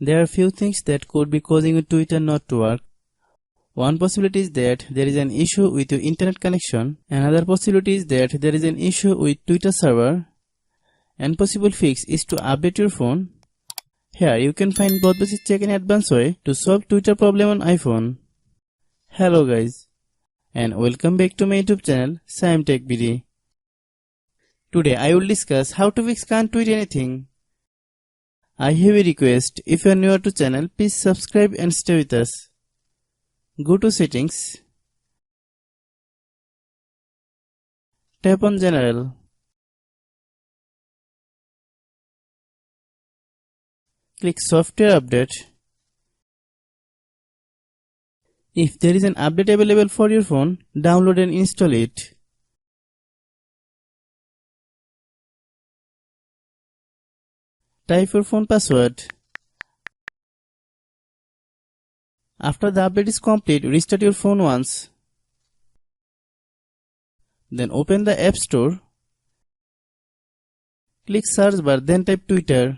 There are few things that could be causing your Twitter not to work. One possibility is that there is an issue with your internet connection. Another possibility is that there is an issue with Twitter server. And possible fix is to update your phone. Here you can find both basic check and advanced way to solve Twitter problem on iPhone. Hello guys, and welcome back to my YouTube channel Shaem Tech BD. Today I will discuss how to fix can't tweet anything. I have a request, if you are new to channel, please subscribe and stay with us. Go to settings. Tap on general. Click software update. If there is an update available for your phone, download and install it. Type your phone password. After the update is complete, restart your phone once. Then open the App Store. Click search bar, then type Twitter.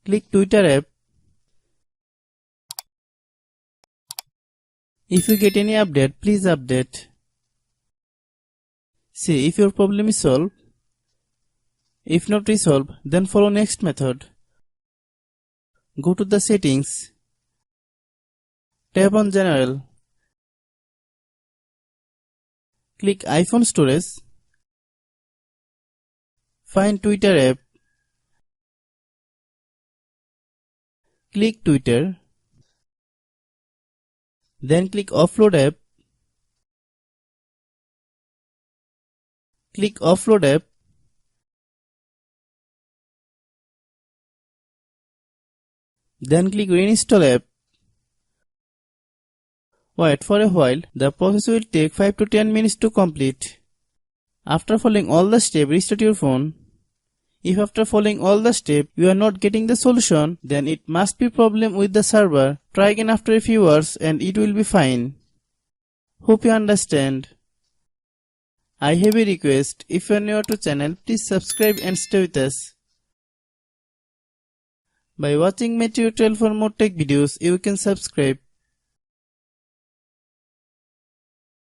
Click Twitter app. If you get any update, please update. See if your problem is solved. If not resolved, then follow next method. Go to the settings. Tap on general. Click iPhone storage. Find Twitter app. Click Twitter. Then click offload app. Click offload app. Then click reinstall app. Wait for a while, the process will take 5 to 10 minutes to complete. After following all the steps, restart your phone. If after following all the steps you are not getting the solution, then it must be problem with the server. Try again after a few hours and it will be fine. Hope you understand. I have a request, if you are new to channel, please subscribe and stay with us. By watching my tutorial for more tech videos, you can subscribe.